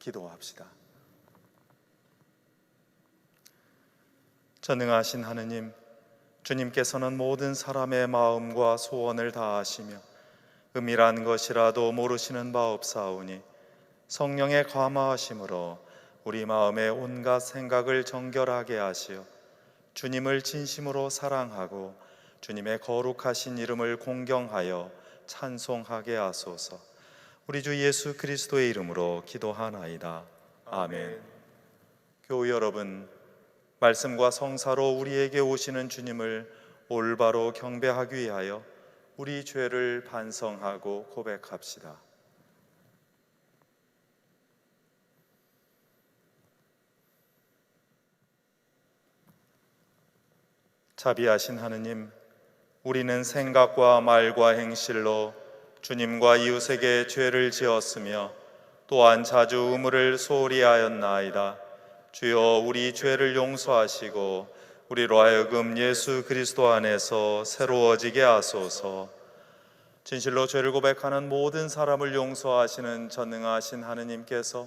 기도합시다. 전능하신 하느님, 주님께서는 모든 사람의 마음과 소원을 다 아시며 은밀한 것이라도 모르시는 바 없사오니 성령의 감화하심으로 우리 마음의 온갖 생각을 정결하게 하시어 주님을 진심으로 사랑하고 주님의 거룩하신 이름을 공경하여 찬송하게 하소서. 우리 주 예수 그리스도의 이름으로 기도하나이다. 아멘. 교우 여러분, 말씀과 성사로 우리에게 오시는 주님을 올바로 경배하기 위하여 우리 죄를 반성하고 고백합시다. 자비하신 하느님, 우리는 생각과 말과 행실로 주님과 이웃에게 죄를 지었으며 또한 자주 의무를 소홀히 하였나이다. 주여, 우리 죄를 용서하시고 우리로 하여금 예수 그리스도 안에서 새로워지게 하소서. 진실로 죄를 고백하는 모든 사람을 용서하시는 전능하신 하느님께서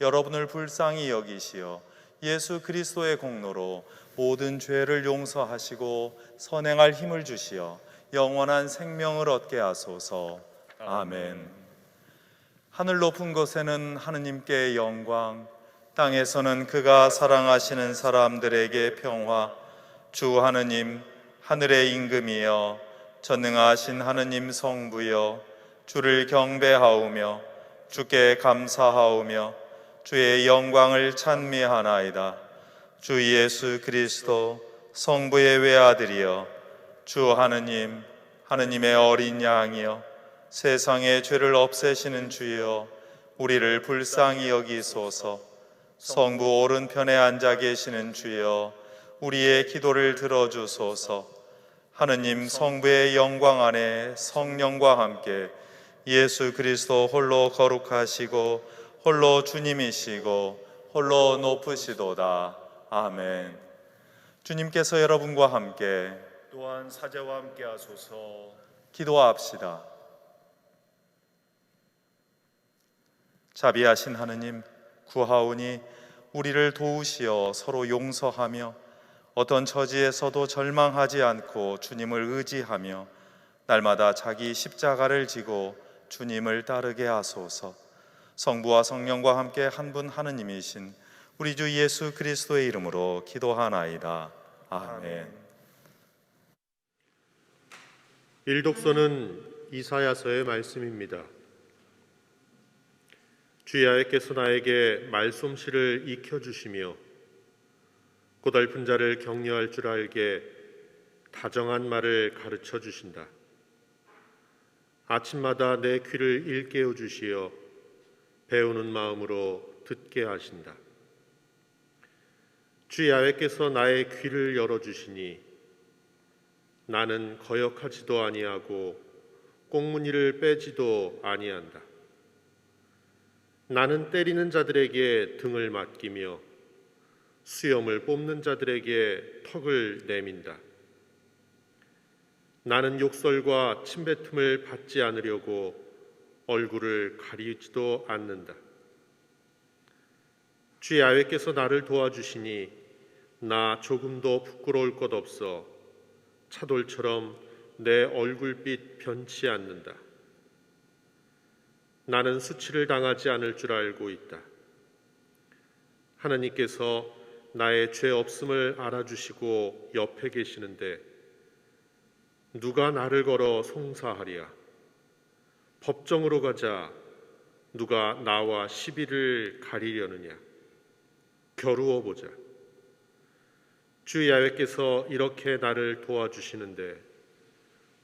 여러분을 불쌍히 여기시어 예수 그리스도의 공로로 모든 죄를 용서하시고 선행할 힘을 주시어 영원한 생명을 얻게 하소서. 아멘. 하늘 높은 곳에는 하느님께 영광, 땅에서는 그가 사랑하시는 사람들에게 평화. 주 하느님, 하늘의 임금이여, 전능하신 하느님 성부여, 주를 경배하오며 주께 감사하오며 주의 영광을 찬미하나이다. 주 예수 그리스도 성부의 외아들이여, 주 하느님, 하느님의 어린 양이여, 세상의 죄를 없애시는 주여, 우리를 불쌍히 여기소서. 성부 오른편에 앉아 계시는 주여, 우리의 기도를 들어주소서. 하느님 성부의 영광 안에 성령과 함께 예수 그리스도 홀로 거룩하시고 홀로 주님이시고 홀로 높으시도다. 아멘. 주님께서 여러분과 함께 또한 사자와 함께 하소서. 기도합시다. 자비하신 하느님, 구하오니 우리를 도우시어 서로 용서하며 어떤 처지에서도 절망하지 않고 주님을 의지하며 날마다 자기 십자가를 지고 주님을 따르게 하소서. 성부와 성령과 함께 한 분 하느님이신 우리 주 예수 그리스도의 이름으로 기도하나이다. 아멘. 일독서는 이사야서의 말씀입니다. 주 야훼께서 나에게 말솜씨를 익혀주시며 고달픈 자를 격려할 줄 알게 다정한 말을 가르쳐 주신다. 아침마다 내 귀를 일깨워 주시어 배우는 마음으로 듣게 하신다. 주 야훼께서 나의 귀를 열어주시니 나는 거역하지도 아니하고 꽁무니를 빼지도 아니한다. 나는 때리는 자들에게 등을 맡기며 수염을 뽑는 자들에게 턱을 내민다. 나는 욕설과 침뱉음을 받지 않으려고 얼굴을 가리지도 않는다. 주 야훼께서 나를 도와주시니 나 조금도 부끄러울 것 없어 차돌처럼 내 얼굴빛 변치 않는다. 나는 수치를 당하지 않을 줄 알고 있다. 하나님께서 나의 죄 없음을 알아주시고 옆에 계시는데 누가 나를 걸어 송사하랴? 법정으로 가자. 누가 나와 시비를 가리려느냐? 겨루어 보자. 주 야훼께서 이렇게 나를 도와주시는데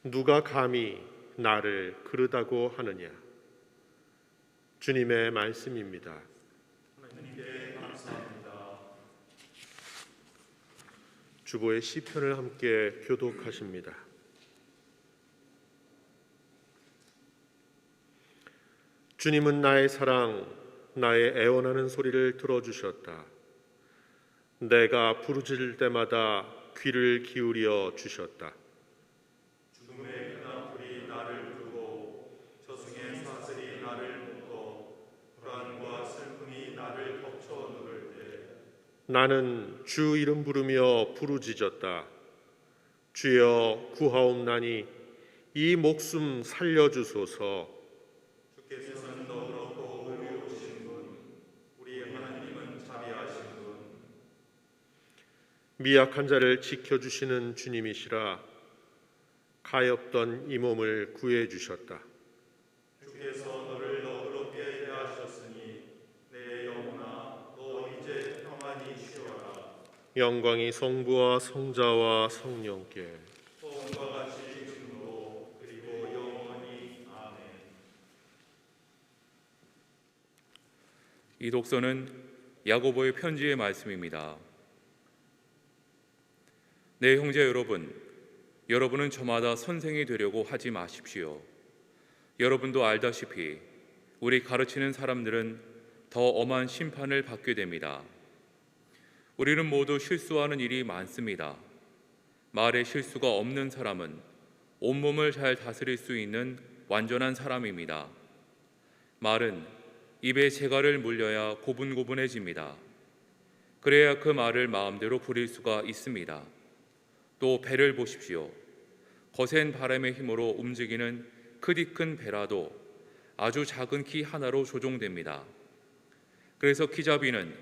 누가 감히 나를 그르다고 하느냐? 주님의 말씀입니다. 하나님께 감사합니다. 주보의 시편을 함께 교독하십니다. 주님은 나의 사랑, 나의 애원하는 소리를 들어주셨다. 내가 부르짖을 때마다 귀를 기울여 주셨다. 죽음의 끈앞풀이 나를 두고 저승의 사슬이 나를 묶고 불안과 슬픔이 나는 주 이름 부르며 부르짖었다. 주여 구하옵나니 이 목숨 살려주소서. 주께서는 너그럽고 의로우신 분, 우리 하나님은 자비하신 분. 미약한 자를 지켜주시는 주님이시라. 가엾던 이 몸을 구해주셨다. 주께서 너를 너그럽게 대하셨으니 내 영혼아 너 이제 평안히 쉬어라. 영광이 성부와 성자와 성령께 처음과 같이 지금도 그리고 영원히 아멘. 이 독서는 야고보의 편지의 말씀입니다. 네, 형제 여러분, 여러분은 저마다 선생이 되려고 하지 마십시오. 여러분도 알다시피 우리 가르치는 사람들은 더 엄한 심판을 받게 됩니다. 우리는 모두 실수하는 일이 많습니다. 말에 실수가 없는 사람은 온몸을 잘 다스릴 수 있는 완전한 사람입니다. 말은 입에 재갈을 물려야 고분고분해집니다. 그래야 그 말을 마음대로 부릴 수가 있습니다. 또 배를 보십시오. 거센 바람의 힘으로 움직이는 크디큰 배라도 아주 작은 키 하나로 조종됩니다. 그래서 키잡이는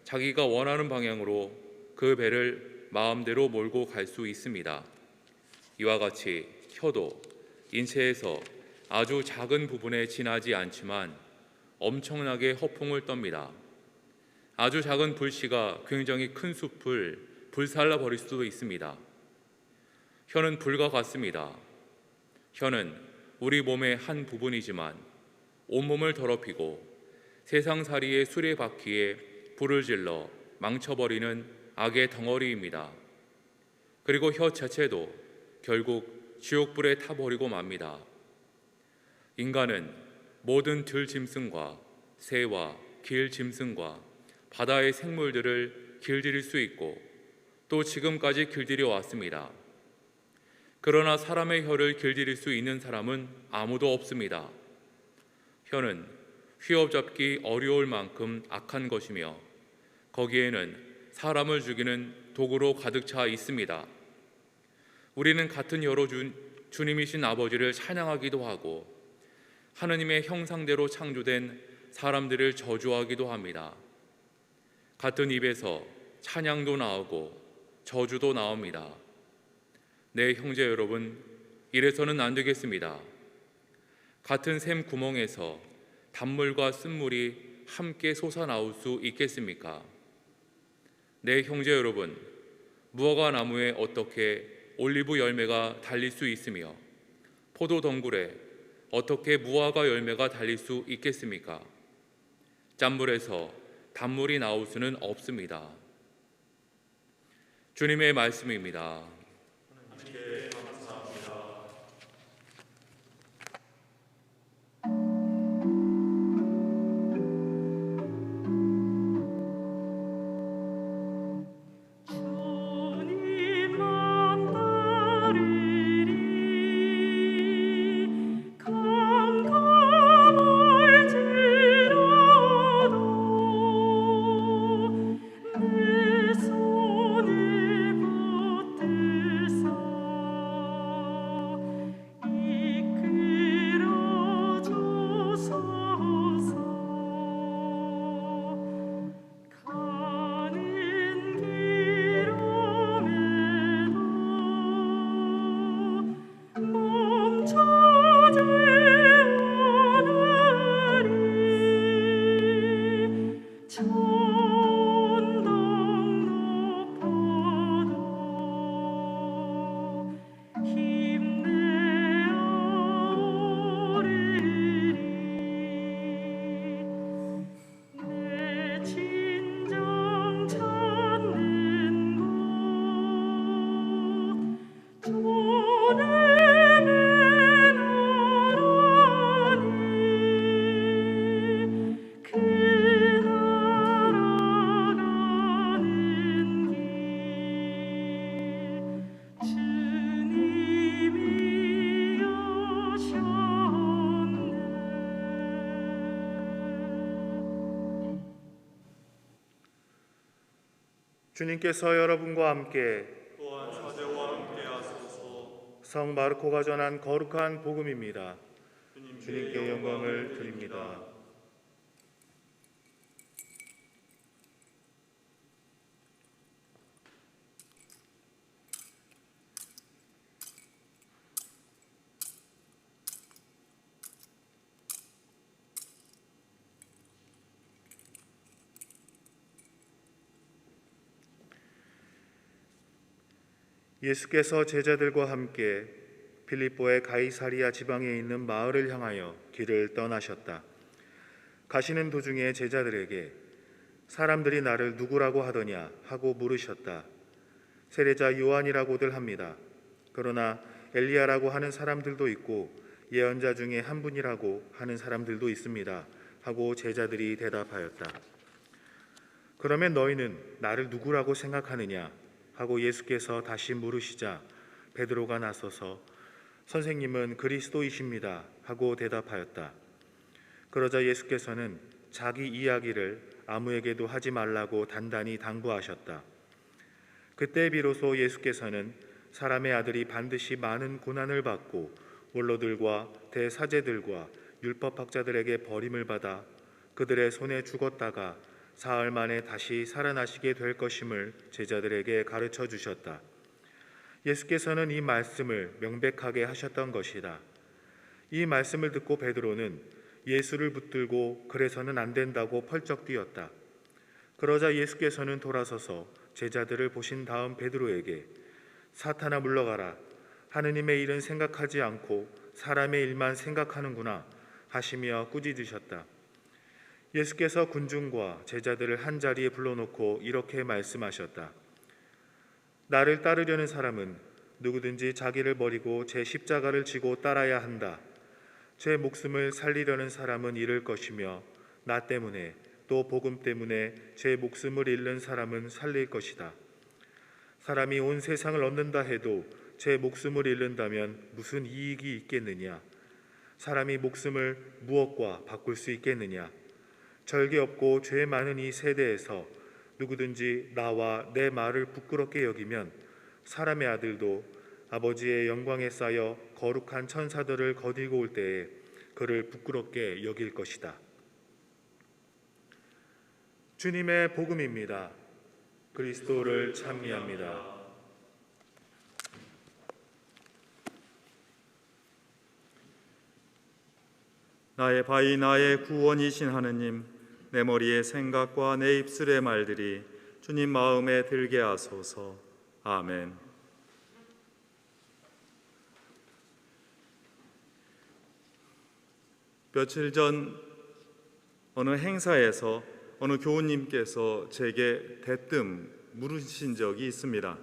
자기가 원하는 방향으로 그 배를 마음대로 몰고 갈 수 있습니다. 이와 같이 혀도 인체에서 아주 작은 부분에 지나지 않지만 엄청나게 허풍을 떱니다. 아주 작은 불씨가 굉장히 큰 숲을 불살라 버릴 수도 있습니다. 혀는 불과 같습니다. 혀는 우리 몸의 한 부분이지만 온몸을 더럽히고 세상살이의 수레바퀴에 불을 질러 망쳐버리는 악의 덩어리입니다. 그리고 혀 자체도 결국 지옥불에 타버리고 맙니다. 인간은 모든 들짐승과 새와 길짐승과 바다의 생물들을 길들일 수 있고 또 지금까지 길들여 왔습니다. 그러나 사람의 혀를 길들일 수 있는 사람은 아무도 없습니다. 혀는 휘어잡기 어려울 만큼 악한 것이며 거기에는 사람을 죽이는 도구로 가득 차 있습니다. 우리는 같은 혀로 주님이신 아버지를 찬양하기도 하고 하느님의 형상대로 창조된 사람들을 저주하기도 합니다. 같은 입에서 찬양도 나오고 저주도 나옵니다. 네, 형제 여러분, 이래서는 안 되겠습니다. 같은 샘 구멍에서 단물과 쓴물이 함께 솟아나올 수 있겠습니까? 네, 형제 여러분, 무화과 나무에 어떻게 올리브 열매가 달릴 수 있으며 포도 덩굴에 어떻게 무화과 열매가 달릴 수 있겠습니까? 짠물에서 단물이 나올 수는 없습니다. 주님의 말씀입니다. 내 손을 주님께서 여러분과 함께 또한 사제와 함께 하소서. 성 마르코가 전한 거룩한 복음입니다. 주님께 영광을 드립니다. 예수께서 제자들과 함께 빌립보의 가이사리아 지방에 있는 마을을 향하여 길을 떠나셨다. 가시는 도중에 제자들에게 사람들이 나를 누구라고 하더냐 하고 물으셨다. 세례자 요한이라고들 합니다. 그러나 엘리야라고 하는 사람들도 있고 예언자 중에 한 분이라고 하는 사람들도 있습니다 하고 제자들이 대답하였다. 그러면 너희는 나를 누구라고 생각하느냐 하고 예수께서 다시 물으시자 베드로가 나서서 선생님은 그리스도이십니다 하고 대답하였다. 그러자 예수께서는 자기 이야기를 아무에게도 하지 말라고 단단히 당부하셨다. 그때 비로소 예수께서는 사람의 아들이 반드시 많은 고난을 받고 원로들과 대사제들과 율법학자들에게 버림을 받아 그들의 손에 죽었다가 사흘 만에 다시 살아나시게 될 것임을 제자들에게 가르쳐 주셨다. 예수께서는 이 말씀을 명백하게 하셨던 것이다. 이 말씀을 듣고 베드로는 예수를 붙들고 그래서는 안 된다고 펄쩍 뛰었다. 그러자 예수께서는 돌아서서 제자들을 보신 다음 베드로에게 사탄아 물러가라. 하느님의 일은 생각하지 않고 사람의 일만 생각하는구나 하시며 꾸짖으셨다. 예수께서 군중과 제자들을 한자리에 불러놓고 이렇게 말씀하셨다. 나를 따르려는 사람은 누구든지 자기를 버리고 제 십자가를 지고 따라야 한다. 제 목숨을 살리려는 사람은 잃을 것이며 나 때문에 또 복음 때문에 제 목숨을 잃는 사람은 살릴 것이다. 사람이 온 세상을 얻는다 해도 제 목숨을 잃는다면 무슨 이익이 있겠느냐? 사람이 목숨을 무엇과 바꿀 수 있겠느냐? 절개 없고 죄 많은 이 세대에서 누구든지 나와 내 말을 부끄럽게 여기면 사람의 아들도 아버지의 영광에 쌓여 거룩한 천사들을 거들고 올 때에 그를 부끄럽게 여길 것이다. 주님의 복음입니다. 그리스도를 찬미합니다. 나의 바위 나의 구원이신 하느님, 내 머리의 생각과 내 입술의 말들이 주님 마음에 들게 하소서. 아멘. 며칠 전 어느 행사에서 어느 교우님께서 제게 대뜸 물으신 적이 있습니다.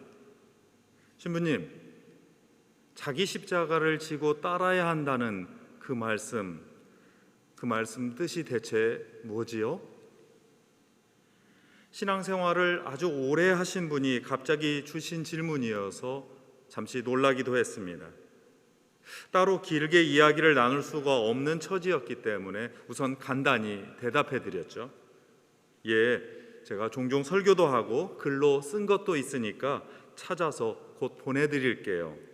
신부님, 자기 십자가를 지고 따라야 한다는 그 말씀 뜻이 대체 뭐지요? 신앙생활을 아주 오래 하신 분이 갑자기 주신 질문이어서 잠시 놀라기도 했습니다. 따로 길게 이야기를 나눌 수가 없는 처지였기 때문에 우선 간단히 대답해 드렸죠. 예, 제가 종종 설교도 하고 글로 쓴 것도 있으니까 찾아서 곧 보내드릴게요.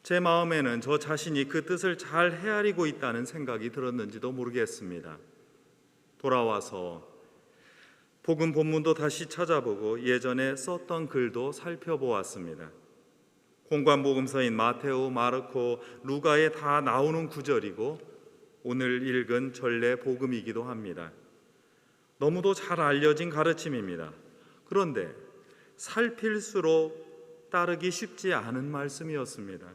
제 마음에는 저 자신이 그 뜻을 잘 헤아리고 있다는 생각이 들었는지도 모르겠습니다. 돌아와서 복음 본문도 다시 찾아보고 예전에 썼던 글도 살펴보았습니다. 공관복음서인 마테오, 마르코, 루가에 다 나오는 구절이고 오늘 읽은 전래 복음이기도 합니다. 너무도 잘 알려진 가르침입니다. 그런데 살필수록 따르기 쉽지 않은 말씀이었습니다.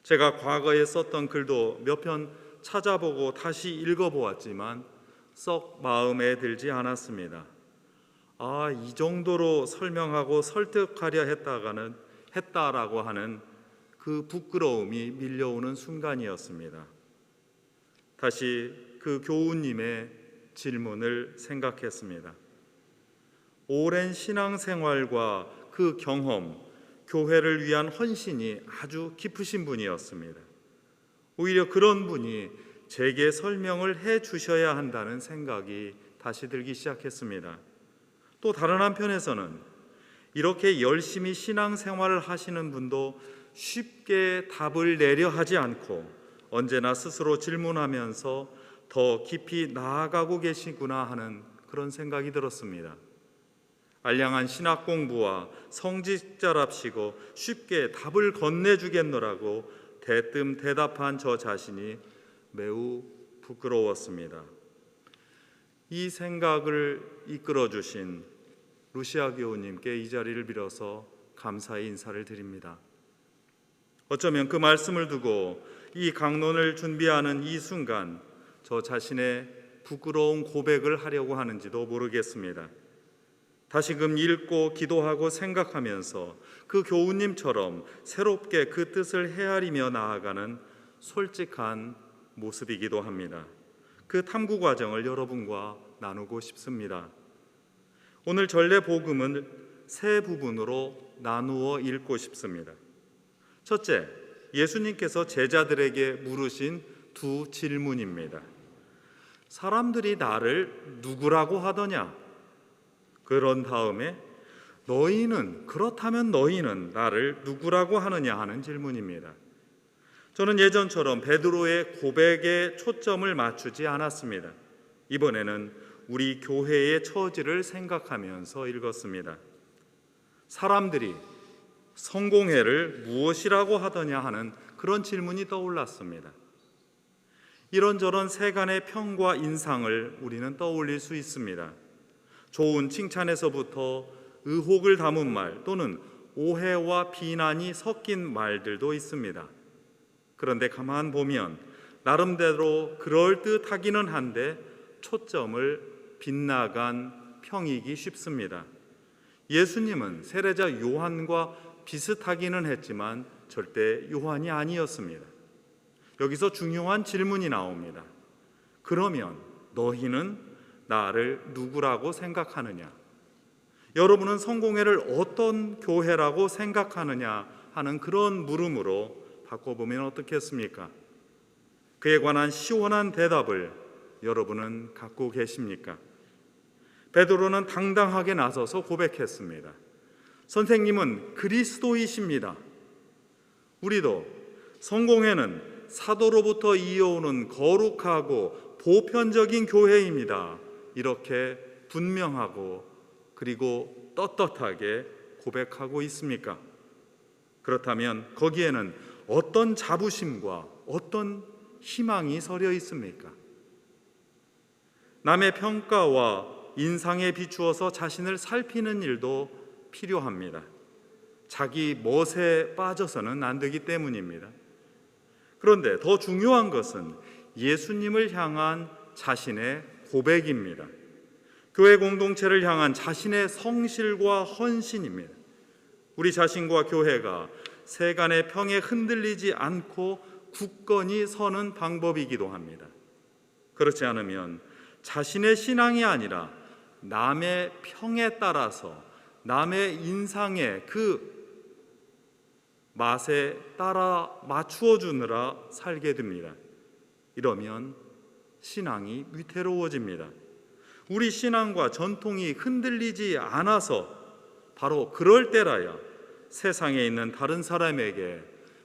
제가 과거에 썼던 글도 몇 편 찾아보고 다시 읽어보았지만 썩 마음에 들지 않았습니다. 이 정도로 설명하고 설득하려 했다라고 하는 그 부끄러움이 밀려오는 순간이었습니다. 다시 그 교우님의 질문을 생각했습니다. 오랜 신앙생활과 그 경험, 교회를 위한 헌신이 아주 깊으신 분이었습니다. 오히려 그런 분이 제게 설명을 해 주셔야 한다는 생각이 다시 들기 시작했습니다. 또 다른 한편에서는 이렇게 열심히 신앙생활을 하시는 분도 쉽게 답을 내려 하지 않고 언제나 스스로 질문하면서 더 깊이 나아가고 계시구나 하는 그런 생각이 들었습니다. 알량한 신학 공부와 성직자랍시고 쉽게 답을 건네주겠노라고 대뜸 대답한 저 자신이 매우 부끄러웠습니다. 이 생각을 이끌어 주신 루시아 교우님께 이 자리를 빌어서 감사의 인사를 드립니다. 어쩌면 그 말씀을 두고 이 강론을 준비하는 이 순간 저 자신의 부끄러운 고백을 하려고 하는지도 모르겠습니다. 다시금 읽고 기도하고 생각하면서 그 교우님처럼 새롭게 그 뜻을 헤아리며 나아가는 솔직한 모습이기도 합니다. 그 탐구 과정을 여러분과 나누고 싶습니다. 오늘 전래 복음을 세 부분으로 나누어 읽고 싶습니다. 첫째, 예수님께서 제자들에게 물으신 두 질문입니다. 사람들이 나를 누구라고 하더냐? 그런 다음에 그렇다면 너희는 나를 누구라고 하느냐 하는 질문입니다. 저는 예전처럼 베드로의 고백에 초점을 맞추지 않았습니다. 이번에는 우리 교회의 처지를 생각하면서 읽었습니다. 사람들이 성공회를 무엇이라고 하더냐 하는 그런 질문이 떠올랐습니다. 이런저런 세간의 평과 인상을 우리는 떠올릴 수 있습니다. 좋은 칭찬에서부터 의혹을 담은 말 또는 오해와 비난이 섞인 말들도 있습니다. 그런데 가만 보면 나름대로 그럴듯하기는 한데 초점을 빗나간 평이기 쉽습니다. 예수님은 세례자 요한과 비슷하기는 했지만 절대 요한이 아니었습니다. 여기서 중요한 질문이 나옵니다. 그러면 너희는 나를 누구라고 생각하느냐? 여러분은 성공회를 어떤 교회라고 생각하느냐 하는 그런 물음으로 바꿔보면 어떻겠습니까? 그에 관한 시원한 대답을 여러분은 갖고 계십니까? 베드로는 당당하게 나서서 고백했습니다. 선생님은 그리스도이십니다. 우리도 성공회는 사도로부터 이어오는 거룩하고 보편적인 교회입니다. 이렇게 분명하고 그리고 떳떳하게 고백하고 있습니까? 그렇다면 거기에는 어떤 자부심과 어떤 희망이 서려 있습니까? 남의 평가와 인상에 비추어서 자신을 살피는 일도 필요합니다. 자기 멋에 빠져서는 안 되기 때문입니다. 그런데 더 중요한 것은 예수님을 향한 자신의 고백입니다. 교회 공동체를 향한 자신의 성실과 헌신입니다. 우리 자신과 교회가 세간의 평에 흔들리지 않고 굳건히 서는 방법이기도 합니다. 그렇지 않으면 자신의 신앙이 아니라 남의 평에 따라서 남의 인상의 그 맛에 따라 맞추어 주느라 살게 됩니다. 이러면 신앙이 위태로워집니다. 우리 신앙과 전통이 흔들리지 않아서 바로 그럴 때라야 세상에 있는 다른 사람에게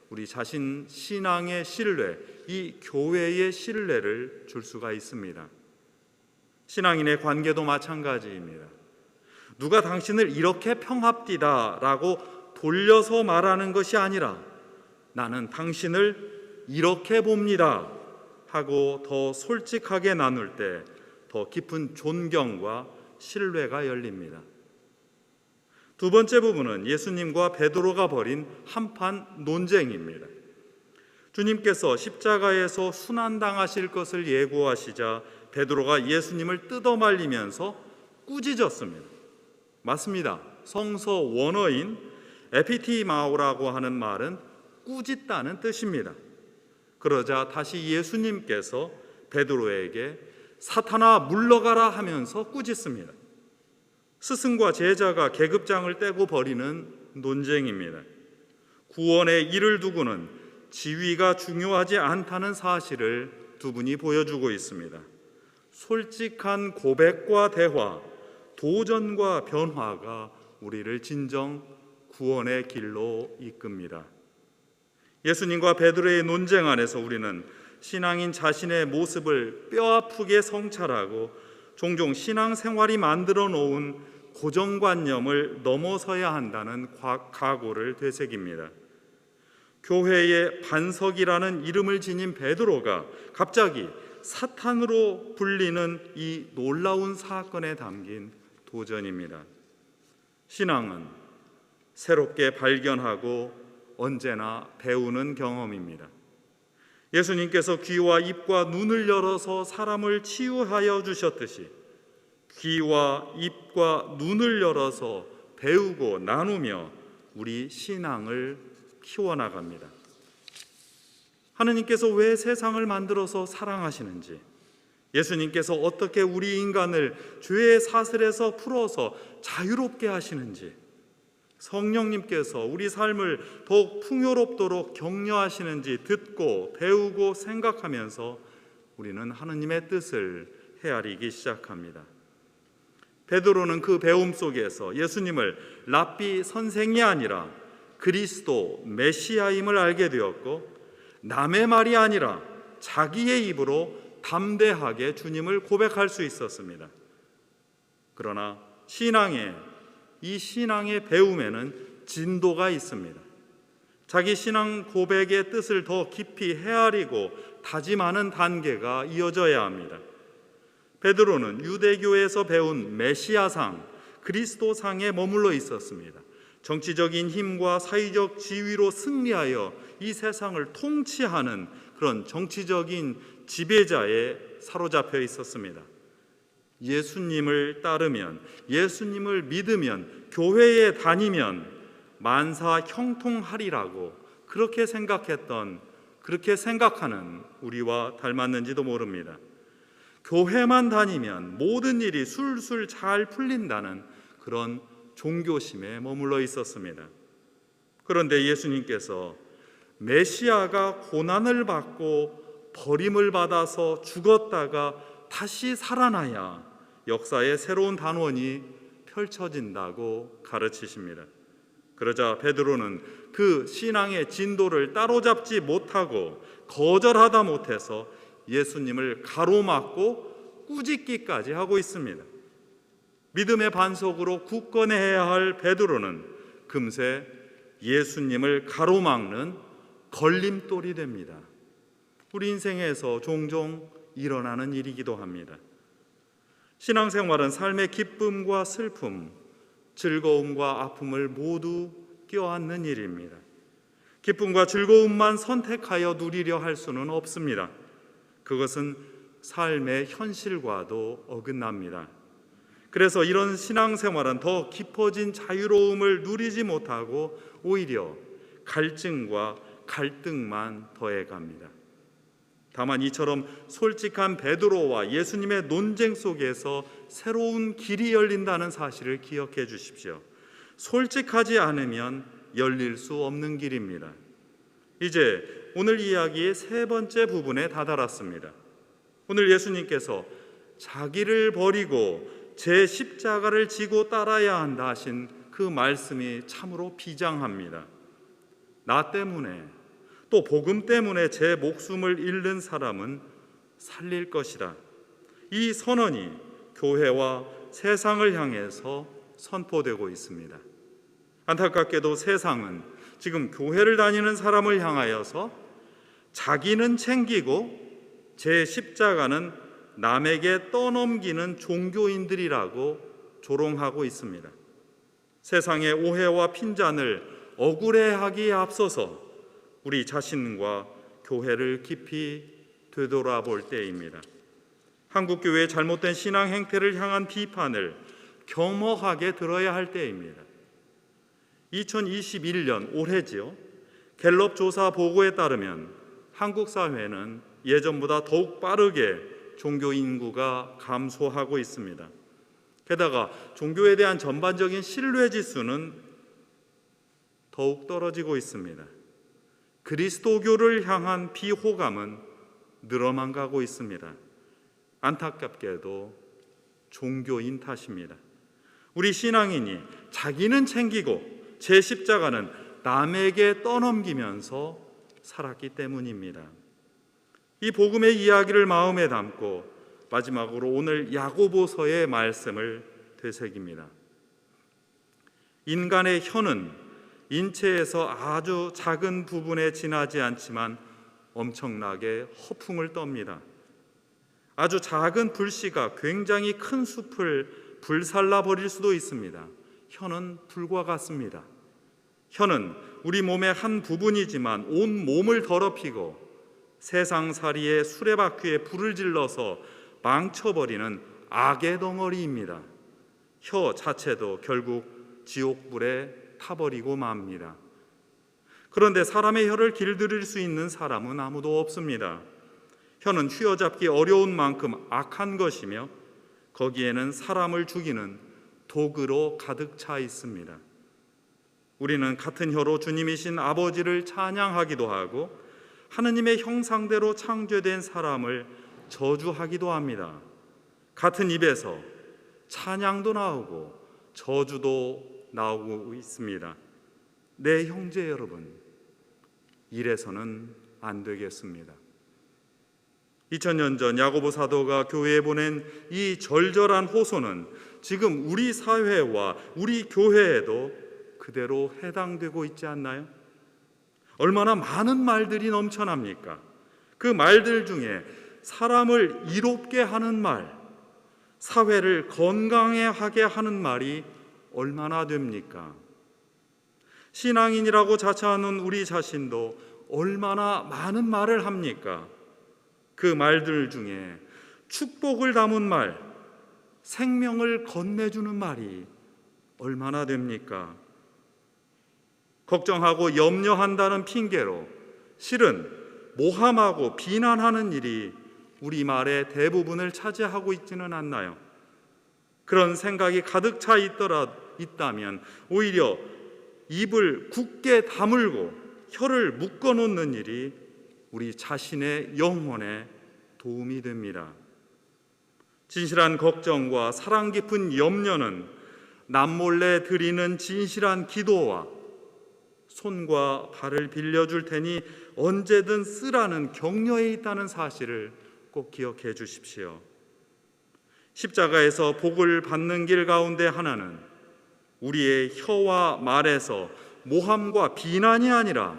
우리 자신 신앙의 신뢰, 이 교회의 신뢰를 줄 수가 있습니다. 신앙인의 관계도 마찬가지입니다. 누가 당신을 이렇게 평합디다라고 돌려서 말하는 것이 아니라 나는 당신을 이렇게 봅니다 하고 더 솔직하게 나눌 때 더 깊은 존경과 신뢰가 열립니다. 두 번째 부분은 예수님과 베드로가 벌인 한판 논쟁입니다. 주님께서 십자가에서 순환당하실 것을 예고하시자 베드로가 예수님을 뜯어말리면서 꾸짖었습니다. 맞습니다. 성서 원어인 에피티마오라고 하는 말은 꾸짖다는 뜻입니다. 그러자 다시 예수님께서 베드로에게 사탄아 물러가라 하면서 꾸짖습니다. 스승과 제자가 계급장을 떼고 벌이는 논쟁입니다. 구원의 일을 두고는 지위가 중요하지 않다는 사실을 두 분이 보여주고 있습니다. 솔직한 고백과 대화, 도전과 변화가 우리를 진정 구원의 길로 이끕니다. 예수님과 베드로의 논쟁 안에서 우리는 신앙인 자신의 모습을 뼈아프게 성찰하고 종종 신앙생활이 만들어 놓은 고정관념을 넘어서야 한다는 각오를 되새깁니다. 교회의 반석이라는 이름을 지닌 베드로가 갑자기 사탄으로 불리는 이 놀라운 사건에 담긴 도전입니다. 신앙은 새롭게 발견하고 언제나 배우는 경험입니다. 예수님께서 귀와 입과 눈을 열어서 사람을 치유하여 주셨듯이 귀와 입과 눈을 열어서 배우고 나누며 우리 신앙을 키워나갑니다. 하느님께서 왜 세상을 만들어서 사랑하시는지, 예수님께서 어떻게 우리 인간을 죄의 사슬에서 풀어서 자유롭게 하시는지, 성령님께서 우리 삶을 더욱 풍요롭도록 격려하시는지 듣고 배우고 생각하면서 우리는 하느님의 뜻을 헤아리기 시작합니다. 베드로는 그 배움 속에서 예수님을 랍비 선생이 아니라 그리스도 메시아임을 알게 되었고, 남의 말이 아니라 자기의 입으로 담대하게 주님을 고백할 수 있었습니다. 그러나 이 신앙의 배움에는 진도가 있습니다. 자기 신앙 고백의 뜻을 더 깊이 헤아리고 다짐하는 단계가 이어져야 합니다. 베드로는 유대교에서 배운 메시아상, 그리스도상에 머물러 있었습니다. 정치적인 힘과 사회적 지위로 승리하여 이 세상을 통치하는 그런 정치적인 지배자에 사로잡혀 있었습니다. 예수님을 따르면, 예수님을 믿으면, 교회에 다니면 만사 형통하리라고 그렇게 생각하는 우리와 닮았는지도 모릅니다. 교회만 다니면 모든 일이 술술 잘 풀린다는 그런 종교심에 머물러 있었습니다. 그런데 예수님께서 메시아가 고난을 받고 버림을 받아서 죽었다가 다시 살아나야 역사의 새로운 단원이 펼쳐진다고 가르치십니다. 그러자 베드로는 그 신앙의 진도를 따로잡지 못하고 거절하다 못해서 예수님을 가로막고 꾸짖기까지 하고 있습니다. 믿음의 반석으로 굳건해야 할 베드로는 금세 예수님을 가로막는 걸림돌이 됩니다. 우리 인생에서 종종 일어나는 일이기도 합니다. 신앙생활은 삶의 기쁨과 슬픔, 즐거움과 아픔을 모두 껴안는 일입니다. 기쁨과 즐거움만 선택하여 누리려 할 수는 없습니다. 그것은 삶의 현실과도 어긋납니다. 그래서 이런 신앙생활은 더 깊어진 자유로움을 누리지 못하고 오히려 갈증과 갈등만 더해갑니다. 다만 이처럼 솔직한 베드로와 예수님의 논쟁 속에서 새로운 길이 열린다는 사실을 기억해 주십시오. 솔직하지 않으면 열릴 수 없는 길입니다. 이제 오늘 이야기의 세 번째 부분에 다다랐습니다. 오늘 예수님께서 자기를 버리고 제 십자가를 지고 따라야 한다 하신 그 말씀이 참으로 비장합니다. 나 때문에 또 복음 때문에 제 목숨을 잃는 사람은 살릴 것이다. 이 선언이 교회와 세상을 향해서 선포되고 있습니다. 안타깝게도 세상은 지금 교회를 다니는 사람을 향하여서 자기는 챙기고 제 십자가는 남에게 떠넘기는 종교인들이라고 조롱하고 있습니다. 세상의 오해와 핀잔을 억울해하기에 앞서서 우리 자신과 교회를 깊이 되돌아볼 때입니다. 한국교회의 잘못된 신앙 행태를 향한 비판을 겸허하게 들어야 할 때입니다. 2021년 올해지요. 갤럽 조사 보고에 따르면 한국 사회는 예전보다 더욱 빠르게 종교 인구가 감소하고 있습니다. 게다가 종교에 대한 전반적인 신뢰 지수는 더욱 떨어지고 있습니다. 그리스도교를 향한 비호감은 늘어만 가고 있습니다. 안타깝게도 종교인 탓입니다. 우리 신앙인이 자기는 챙기고 제 십자가는 남에게 떠넘기면서 살았기 때문입니다. 이 복음의 이야기를 마음에 담고 마지막으로 오늘 야고보서의 말씀을 되새깁니다. 인간의 혀는 인체에서 아주 작은 부분에 지나지 않지만 엄청나게 허풍을 떱니다. 아주 작은 불씨가 굉장히 큰 숲을 불살라 버릴 수도 있습니다. 혀는 불과 같습니다. 혀는 우리 몸의 한 부분이지만 온 몸을 더럽히고 세상살이의 수레바퀴에 불을 질러서 망쳐버리는 악의 덩어리입니다. 혀 자체도 결국 지옥불에 타버리고 맙니다. 그런데 사람의 혀를 길들일 수 있는 사람은 아무도 없습니다. 혀는 휘어잡기 어려운 만큼 악한 것이며 거기에는 사람을 죽이는 독으로 가득 차 있습니다. 우리는 같은 혀로 주님이신 아버지를 찬양하기도 하고 하느님의 형상대로 창조된 사람을 저주하기도 합니다. 같은 입에서 찬양도 나오고 저주도 나오고 있습니다. 내 형제 여러분, 이래서는 안 되겠습니다. 2000년 전 야고보 사도가 교회에 보낸 이 절절한 호소는 지금 우리 사회와 우리 교회에도 그대로 해당되고 있지 않나요? 얼마나 많은 말들이 넘쳐납니까? 그 말들 중에 사람을 이롭게 하는 말, 사회를 건강하게 하는 말이 얼마나 됩니까? 신앙인이라고 자처하는 우리 자신도 얼마나 많은 말을 합니까? 그 말들 중에 축복을 담은 말, 생명을 건네주는 말이 얼마나 됩니까? 걱정하고 염려한다는 핑계로 실은 모함하고 비난하는 일이 우리 말의 대부분을 차지하고 있지는 않나요? 그런 생각이 가득 차 있다면 오히려 입을 굳게 다물고 혀를 묶어놓는 일이 우리 자신의 영혼에 도움이 됩니다. 진실한 걱정과 사랑 깊은 염려는 남몰래 드리는 진실한 기도와 손과 발을 빌려줄 테니 언제든 쓰라는 격려에 있다는 사실을 꼭 기억해 주십시오. 십자가에서 복을 받는 길 가운데 하나는 우리의 혀와 말에서 모함과 비난이 아니라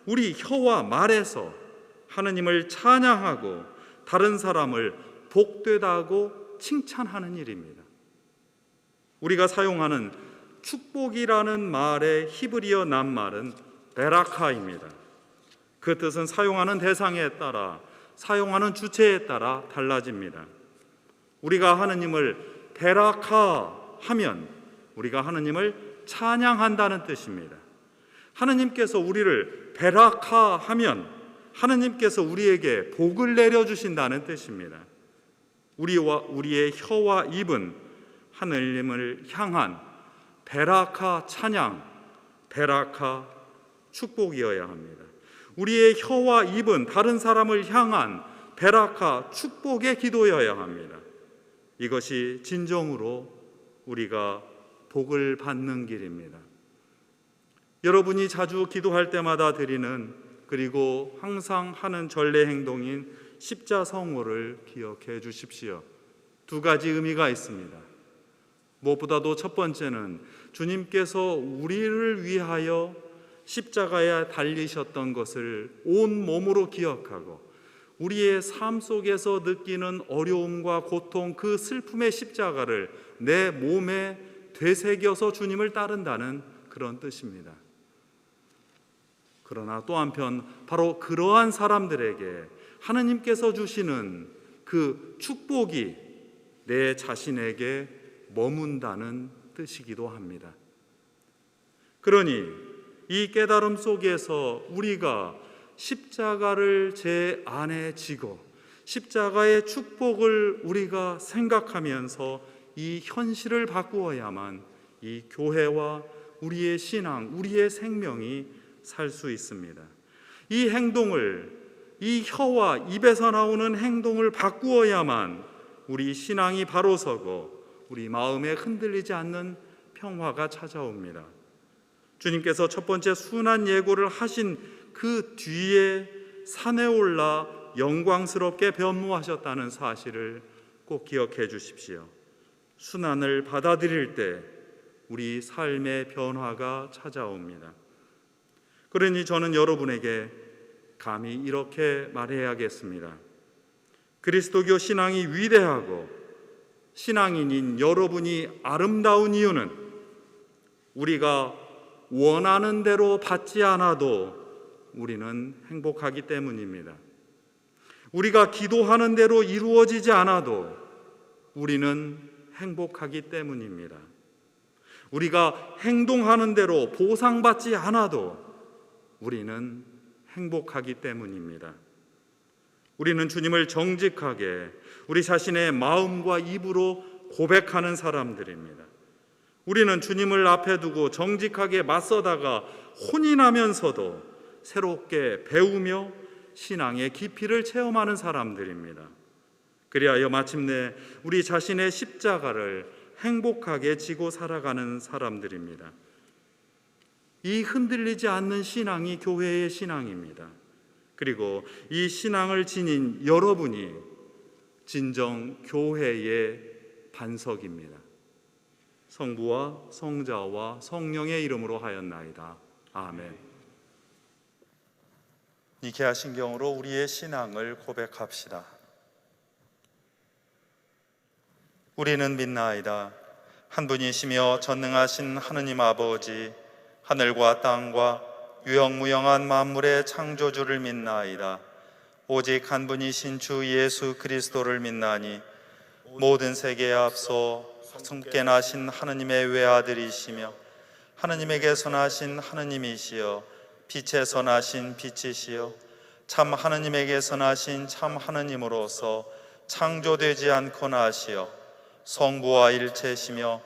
우리 혀와 말에서 하느님을 찬양하고 다른 사람을 복되다고 칭찬하는 일입니다. 우리가 사용하는 축복이라는 말의 히브리어 낱말은 베라카입니다. 그 뜻은 사용하는 대상에 따라 사용하는 주체에 따라 달라집니다. 우리가 하느님을 베라카하면 우리가 하느님을 찬양한다는 뜻입니다. 하느님께서 우리를 베라카하면 하느님께서 우리에게 복을 내려주신다는 뜻입니다. 우리의 혀와 입은 하느님을 향한 베라카 찬양, 베라카 축복이어야 합니다. 우리의 혀와 입은 다른 사람을 향한 베라카 축복의 기도여야 합니다. 이것이 진정으로 우리가 복을 받는 길입니다. 여러분이 자주 기도할 때마다 드리는 그리고 항상 하는 전례 행동인 십자성호를 기억해 주십시오. 두 가지 의미가 있습니다. 무엇보다도 첫 번째는 주님께서 우리를 위하여 십자가에 달리셨던 것을 온 몸으로 기억하고 우리의 삶 속에서 느끼는 어려움과 고통, 그 슬픔의 십자가를 내 몸에 되새겨서 주님을 따른다는 그런 뜻입니다. 그러나 또 한편 바로 그러한 사람들에게 하느님께서 주시는 그 축복이 내 자신에게 머문다는 뜻이기도 합니다. 그러니 이 깨달음 속에서 우리가 십자가를 제 안에 지고 십자가의 축복을 우리가 생각하면서 이 현실을 바꾸어야만 이 교회와 우리의 신앙, 우리의 생명이 살 수 있습니다. 이 행동을, 이 혀와 입에서 나오는 행동을 바꾸어야만 우리 신앙이 바로 서고 우리 마음에 흔들리지 않는 평화가 찾아옵니다. 주님께서 첫 번째 순환 예고를 하신 그 뒤에 산에 올라 영광스럽게 변모하셨다는 사실을 꼭 기억해 주십시오. 순환을 받아들일 때 우리 삶의 변화가 찾아옵니다. 그러니 저는 여러분에게 감히 이렇게 말해야겠습니다. 그리스도교 신앙이 위대하고 신앙인인 여러분이 아름다운 이유는 우리가 원하는 대로 받지 않아도 우리는 행복하기 때문입니다. 우리가 기도하는 대로 이루어지지 않아도 우리는 행복하기 때문입니다. 우리가 행동하는 대로 보상받지 않아도 우리는 행복하기 때문입니다. 우리는 주님을 정직하게 우리 자신의 마음과 입으로 고백하는 사람들입니다. 우리는 주님을 앞에 두고 정직하게 맞서다가 혼이 나면서도 새롭게 배우며 신앙의 깊이를 체험하는 사람들입니다. 그리하여 마침내 우리 자신의 십자가를 행복하게 지고 살아가는 사람들입니다. 이 흔들리지 않는 신앙이 교회의 신앙입니다. 그리고 이 신앙을 지닌 여러분이 진정 교회의 반석입니다. 성부와 성자와 성령의 이름으로 하였나이다. 아멘. 니케아 신경으로 우리의 신앙을 고백합시다. 우리는 믿나이다. 한 분이시며 전능하신 하느님 아버지, 하늘과 땅과 유영무영한 만물의 창조주를 믿나이다. 오직 한 분이신 주 예수 그리스도를 믿나니 모든 세계에 앞서 성께 나신 하느님의 외아들이시며 하느님에게서 나신 하느님이시여 빛에서 나신 빛이시여 참 하느님에게서 나신 참 하느님으로서 창조되지 않고 나시어 성부와 일체시며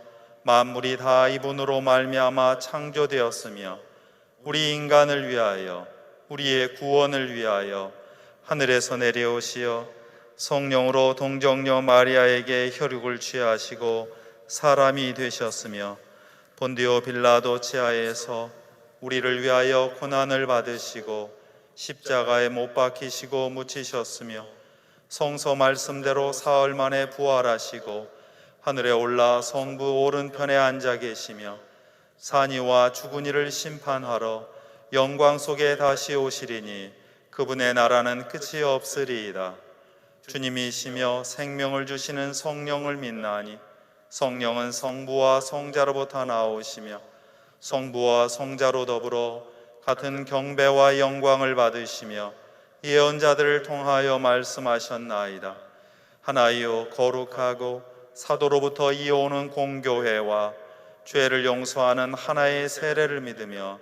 만물이 다 이분으로 말미암아 창조되었으며 우리 인간을 위하여 우리의 구원을 위하여 하늘에서 내려오시어 성령으로 동정녀 마리아에게 혈육을 취하시고 사람이 되셨으며 본디오 빌라도 치하에서 우리를 위하여 고난을 받으시고 십자가에 못 박히시고 묻히셨으며 성서 말씀대로 사흘 만에 부활하시고 하늘에 올라 성부 오른편에 앉아 계시며 산이와 죽은 이를 심판하러 영광 속에 다시 오시리니 그분의 나라는 끝이 없으리이다. 주님이시며 생명을 주시는 성령을 믿나니 성령은 성부와 성자로부터 나오시며 성부와 성자로 더불어 같은 경배와 영광을 받으시며 예언자들을 통하여 말씀하셨나이다. 하나이요 거룩하고 사도로부터 이어오는 공교회와 죄를 용서하는 하나의 세례를 믿으며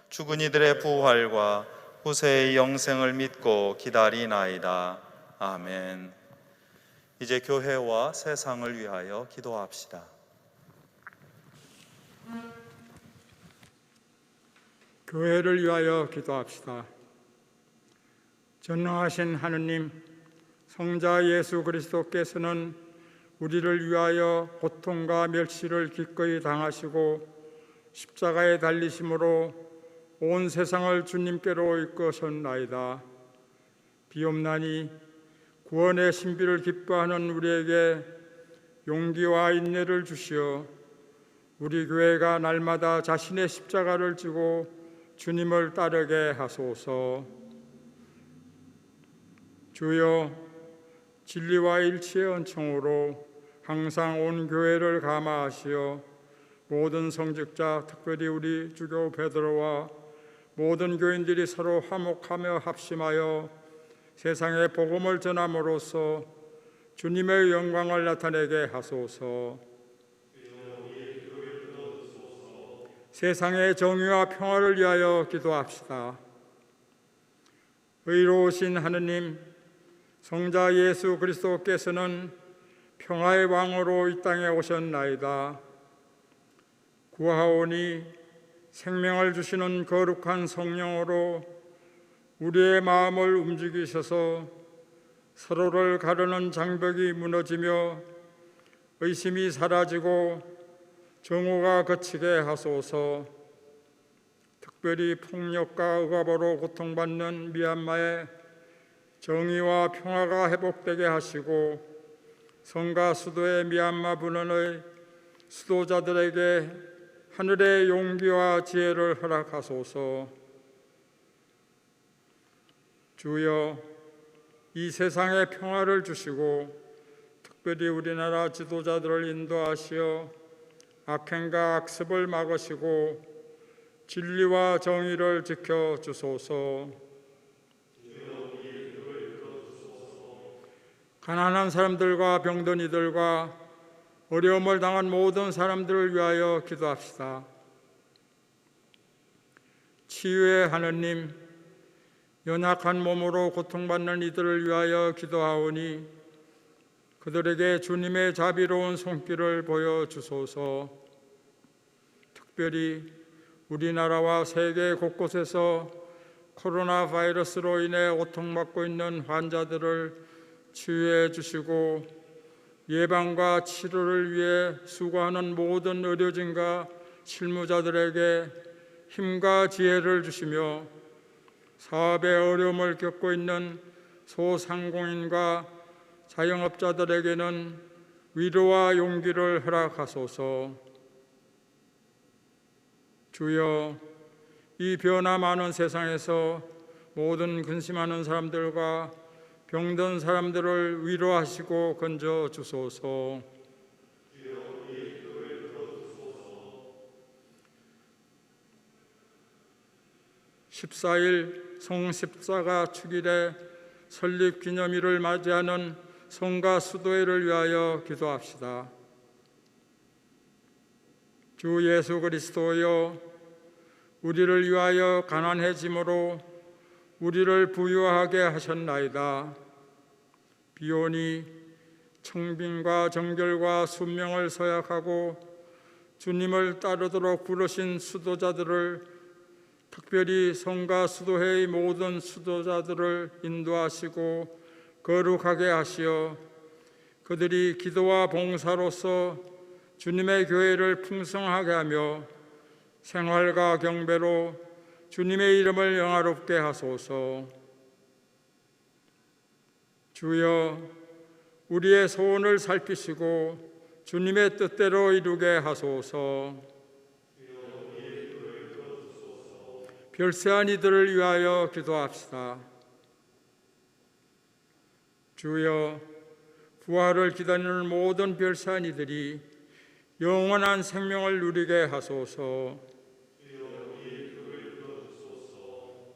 죽은 이들의 부활과 후세의 영생을 믿고 기다리나이다. 아멘. 이제 교회와 세상을 위하여 기도합시다. 교회를 위하여 기도합시다. 전능하신 하느님, 성자 예수 그리스도께서는 우리를 위하여 고통과 멸시를 기꺼이 당하시고 십자가에 달리심으로 온 세상을 주님께로 이끄셨나이다. 비옵나니 구원의 신비를 기뻐하는 우리에게 용기와 인내를 주시어 우리 교회가 날마다 자신의 십자가를 지고 주님을 따르게 하소서. 주여, 진리와 일치의 은총으로 항상 온 교회를 감화하시어 모든 성직자, 특별히 우리 주교 베드로와 모든 교인들이 서로 화목하며 합심하여 세상에 복음을 전함으로써 주님의 영광을 나타내게 하소서. 세상의 정의와 평화를 위하여 기도합시다. 의로우신 하느님, 성자 예수 그리스도께서는 평화의 왕으로 이 땅에 오셨나이다. 구하오니 생명을 주시는 거룩한 성령으로 우리의 마음을 움직이셔서 서로를 가르는 장벽이 무너지며 의심이 사라지고 정오가 그치게 하소서. 특별히 폭력과 억압으로 고통받는 미얀마의 정의와 평화가 회복되게 하시고 성가 수도의 미얀마 분원의 수도자들에게 하늘의 용기와 지혜를 허락하소서. 주여, 이 세상에 평화를 주시고 특별히 우리나라 지도자들을 인도하시어 악행과 악습을 막으시고 진리와 정의를 지켜주소서. 가난한 사람들과 병든 이들과 어려움을 당한 모든 사람들을 위하여 기도합시다. 치유의 하느님, 연약한 몸으로 고통받는 이들을 위하여 기도하오니 그들에게 주님의 자비로운 손길을 보여주소서. 특별히 우리나라와 세계 곳곳에서 코로나 바이러스로 인해 고통받고 있는 환자들을 치유해 주시고 예방과 치료를 위해 수고하는 모든 의료진과 실무자들에게 힘과 지혜를 주시며 사업의 어려움을 겪고 있는 소상공인과 자영업자들에게는 위로와 용기를 허락하소서. 주여, 이 변화 많은 세상에서 모든 근심하는 사람들과 병든 사람들을 위로하시고 건져 주소서. 14일 성십자가 축일에 설립 기념일을 맞이하는 성가 수도회를 위하여 기도합시다. 주 예수 그리스도여, 우리를 위하여 가난해짐으로 우리를 부유하게 하셨나이다. 비오니 청빙과 정결과 순명을 서약하고 주님을 따르도록 부르신 수도자들을, 특별히 성가 수도회의 모든 수도자들을 인도하시고 거룩하게 하시어 그들이 기도와 봉사로서 주님의 교회를 풍성하게 하며 생활과 경배로 주님의 이름을 영화롭게 하소서. 주여, 우리의 소원을 살피시고 주님의 뜻대로 이루게 하소서. 별세한 이들을 위하여 기도합시다. 주여, 부활을 기다리는 모든 별세한 이들이 영원한 생명을 누리게 하소서.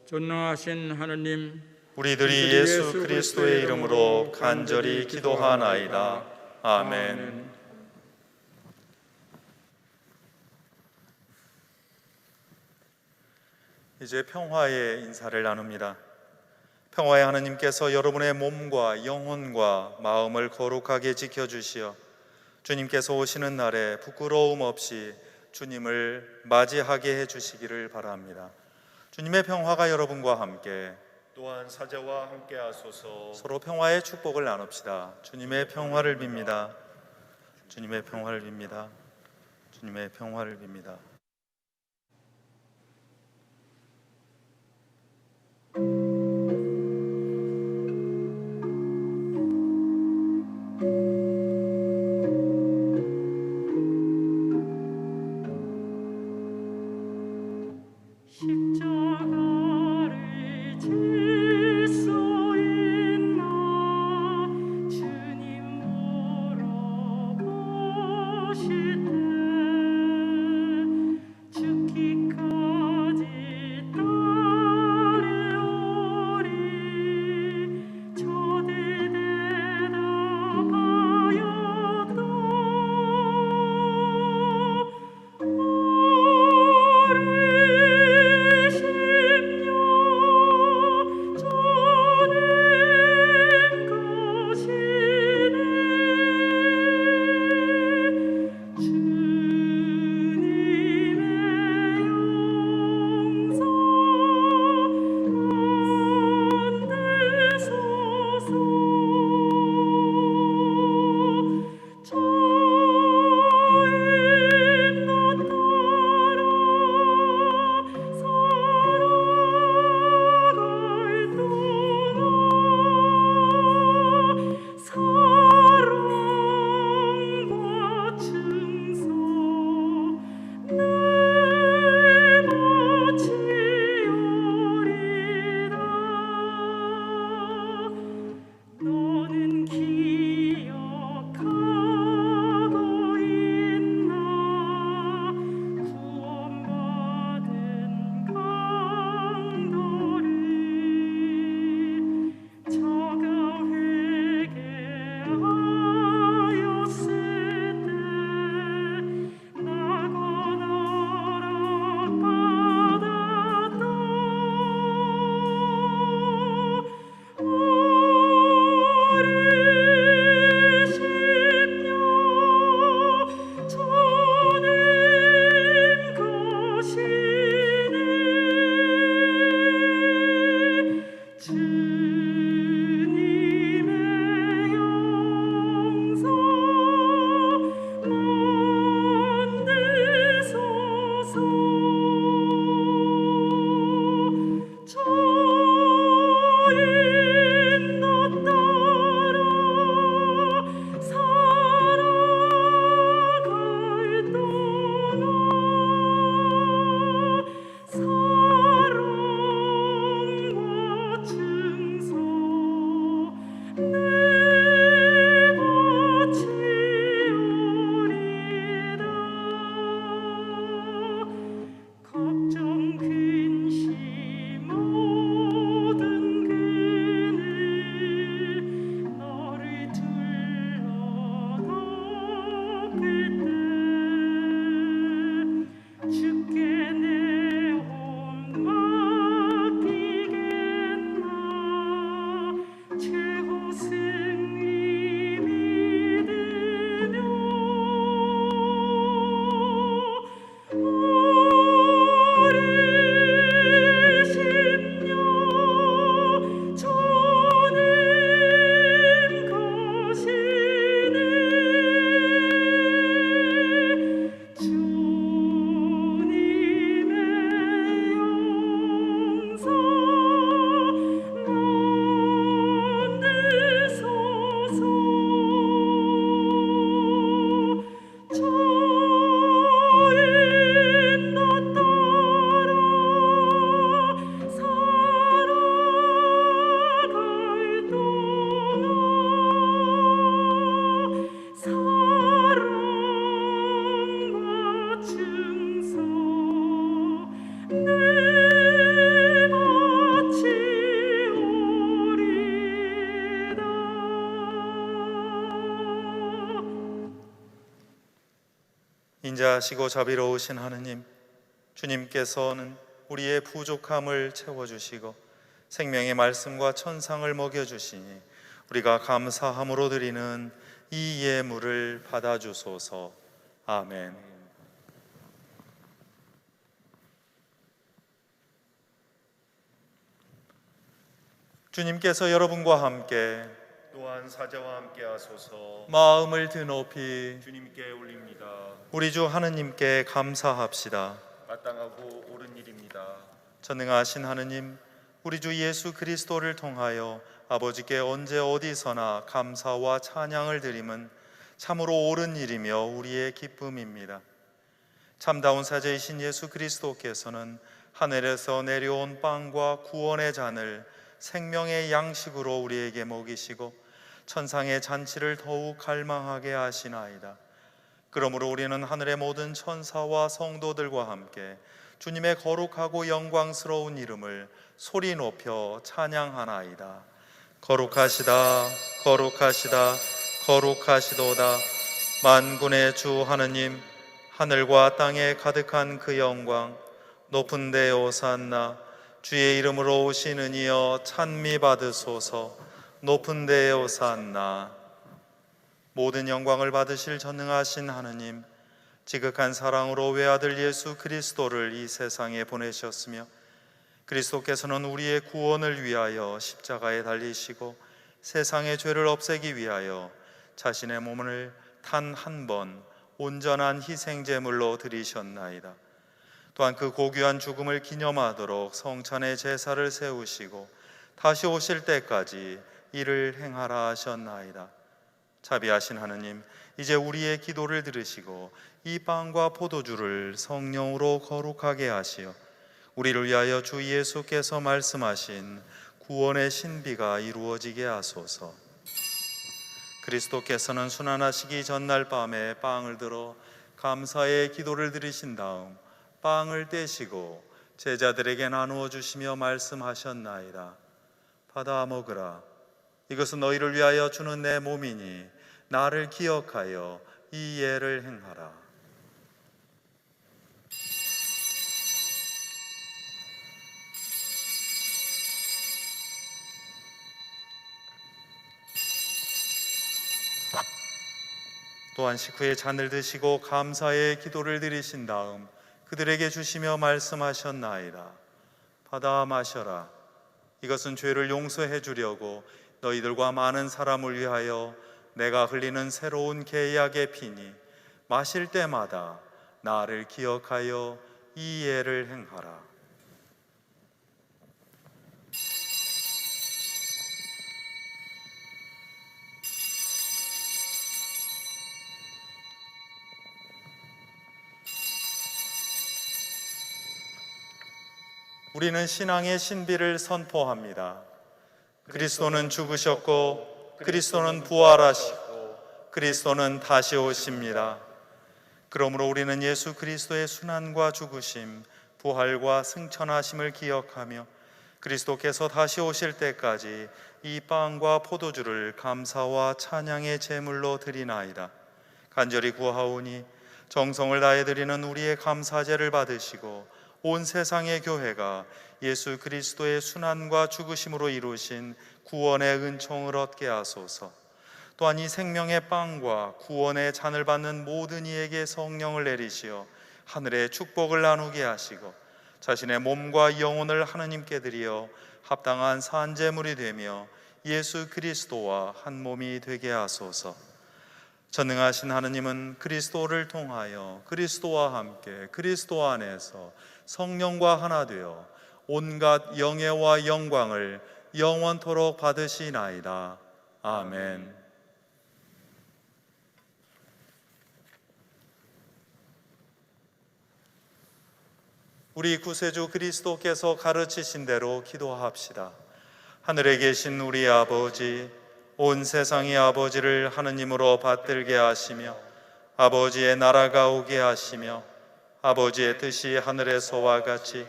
전능하신 하느님, 우리들이 예수 그리스도의 이름으로 간절히 기도하나이다. 아멘. 이제 평화의 인사를 나눕니다. 평화의 하느님께서 여러분의 몸과 영혼과 마음을 거룩하게 지켜주시어 주님께서 오시는 날에 부끄러움 없이 주님을 맞이하게 해주시기를 바랍니다. 주님의 평화가 여러분과 함께, 또한 사자와 함께 하소서. 서로 평화의 축복을 나눕시다. 주님의 평화를 빕니다. 주님의 평화를 빕니다. 주님의 평화를 빕니다. 십자가를 질 수 있나 주님 물어보실 때 인자하시고 자비로우신 하느님, 주님께서는 우리의 부족함을 채워주시고 생명의 말씀과 천상을 먹여주시니 우리가 감사함으로 드리는 이 예물을 받아주소서. 아멘. 주님께서 여러분과 함께 또한 사자와 함께 하소서. 마음을 드높이 주님께 올립니다. 우리 주 하느님께 감사합시다. 마땅하고 옳은 일입니다. 전능하신 하느님, 우리 주 예수 그리스도를 통하여 아버지께 언제 어디서나 감사와 찬양을 드림은 참으로 옳은 일이며 우리의 기쁨입니다. 참다운 사제이신 예수 그리스도께서는 하늘에서 내려온 빵과 구원의 잔을 생명의 양식으로 우리에게 먹이시고 천상의 잔치를 더욱 갈망하게 하시나이다. 그러므로 우리는 하늘의 모든 천사와 성도들과 함께 주님의 거룩하고 영광스러운 이름을 소리 높여 찬양하나이다. 거룩하시다, 거룩하시다, 거룩하시도다. 만군의 주 하느님, 하늘과 땅에 가득한 그 영광, 높은 데 오산나. 주의 이름으로 오시는 이여 찬미 받으소서. 높은 데에 오산나. 모든 영광을 받으실 전능하신 하느님, 지극한 사랑으로 외아들 예수 그리스도를 이 세상에 보내셨으며 그리스도께서는 우리의 구원을 위하여 십자가에 달리시고 세상의 죄를 없애기 위하여 자신의 몸을 단 한 번 온전한 희생제물로 드리셨나이다. 또한 그 고귀한 죽음을 기념하도록 성찬의 제사를 세우시고 다시 오실 때까지 이를 행하라 하셨나이다. 자비하신 하느님, 이제 우리의 기도를 들으시고 이 빵과 포도주를 성령으로 거룩하게 하시어 우리를 위하여 주 예수께서 말씀하신 구원의 신비가 이루어지게 하소서. 그리스도께서는 순환하시기 전날 밤에 빵을 들어 감사의 기도를 드리신 다음 빵을 떼시고 제자들에게 나누어 주시며 말씀하셨나이다. 받아 먹으라. 이것은 너희를 위하여 주는 내 몸이니 나를 기억하여 이 예를 행하라. 또한 식후에 잔을 드시고 감사의 기도를 드리신 다음 그들에게 주시며 말씀하셨나이다. 받아 마셔라. 이것은 죄를 용서해 주려고 너희들과 많은 사람을 위하여 내가 흘리는 새로운 계약의 피니 마실 때마다 나를 기억하여 이 예를 행하라. 우리는 신앙의 신비를 선포합니다. 그리스도는 죽으셨고 그리스도는 부활하시고 그리스도는 다시 오십니다. 그러므로 우리는 예수 그리스도의 순환과 죽으심, 부활과 승천하심을 기억하며 그리스도께서 다시 오실 때까지 이 빵과 포도주를 감사와 찬양의 제물로 드리나이다. 간절히 구하오니 정성을 다해 드리는 우리의 감사제를 받으시고 온 세상의 교회가 예수 그리스도의 순환과 죽으심으로 이루신 구원의 은총을 얻게 하소서. 또한 이 생명의 빵과 구원의 잔을 받는 모든 이에게 성령을 내리시어 하늘의 축복을 나누게 하시고 자신의 몸과 영혼을 하느님께 드리어 합당한 산제물이 되며 예수 그리스도와 한 몸이 되게 하소서. 전능하신 하느님은 그리스도를 통하여 그리스도와 함께 그리스도 안에서 성령과 하나 되어 온갖 영예와 영광을 영원토록 받으시나이다. 아멘. 우리 구세주 그리스도께서 가르치신 대로 기도합시다. 하늘에 계신 우리 아버지, 온 세상의 아버지를 하느님으로 받들게 하시며 아버지의 나라가 오게 하시며 아버지의 뜻이 하늘에서와 같이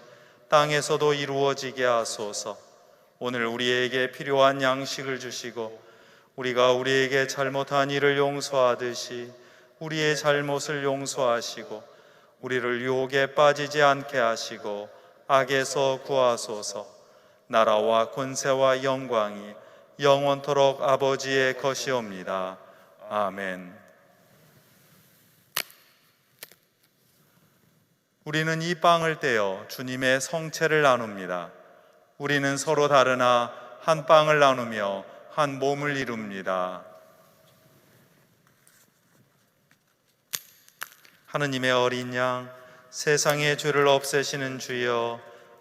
땅에서도 이루어지게 하소서. 오늘 우리에게 필요한 양식을 주시고 우리가 우리에게 잘못한 일을 용서하듯이 우리의 잘못을 용서하시고 우리를 유혹에 빠지지 않게 하시고 악에서 구하소서. 나라와 권세와 영광이 영원토록 아버지의 것이옵니다. 아멘. 우리는 이 빵을 떼어 주님의 성체를 나눕니다. 우리는 서로 다르나 한 빵을 나누며 한 몸을 이룹니다. 하느님의 어린 양, 세상의 죄를 없애시는 주여,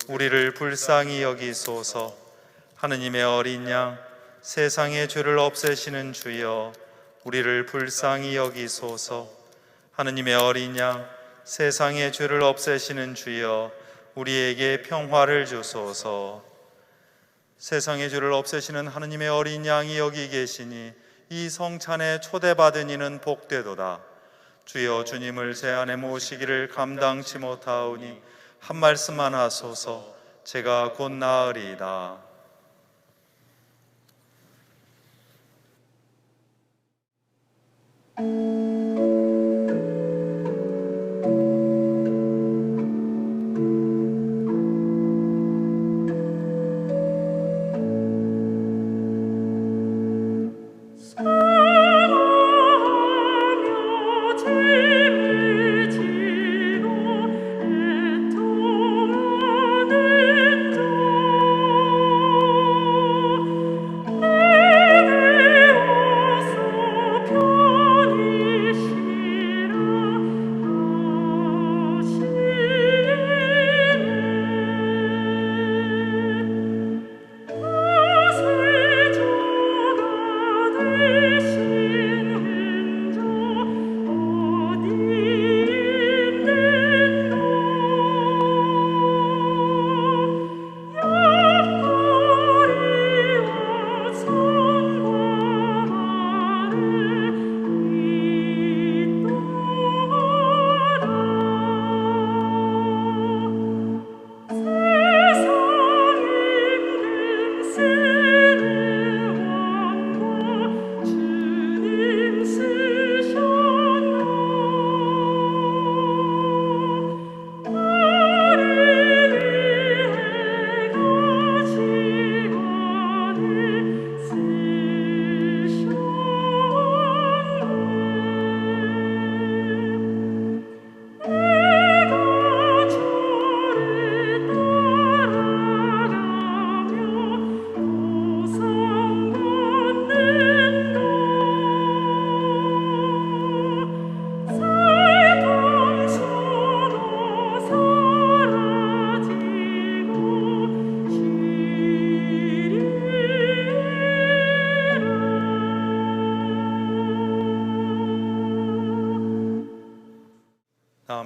우리를 불쌍히 여기소서. 하느님의 어린 양, 세상의 죄를 없애시는 주여, 우리를 불쌍히 여기소서. 하느님의 어린 양, 세상의 죄를 없애시는 주여, 우리에게 평화를 주소서. 세상의 죄를 없애시는 하느님의 어린 양이 여기 계시니 이 성찬에 초대받은 이는 복되도다. 주여, 주님을 제 안에 모시기를 감당치 못하오니 한 말씀만 하소서. 제가 곧 나으리이다.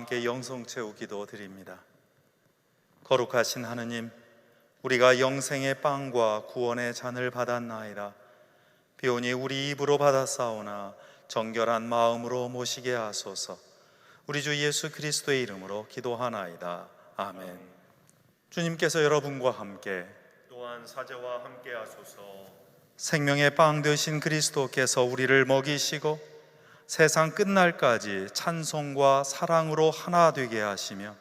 함께 영성 채우 기도 드립니다. 거룩하신 하느님, 우리가 영생의 빵과 구원의 잔을 받았나이다. 비오니 우리 입으로 받았사오나 정결한 마음으로 모시게 하소서. 우리 주 예수 그리스도의 이름으로 기도하나이다. 아멘. 주님께서 여러분과 함께 또한 사제와 함께 하소서. 생명의 빵 되신 그리스도께서 우리를 먹이시고 세상 끝날까지 찬송과 사랑으로 하나 되게 하시며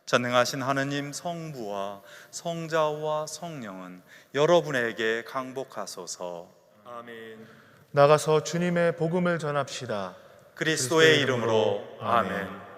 전능하신 하느님 성부와 성자와 성령은 여러분에게 강복하소서. 아멘. 나가서 주님의 복음을 전합시다. 그리스도의 이름으로 아멘.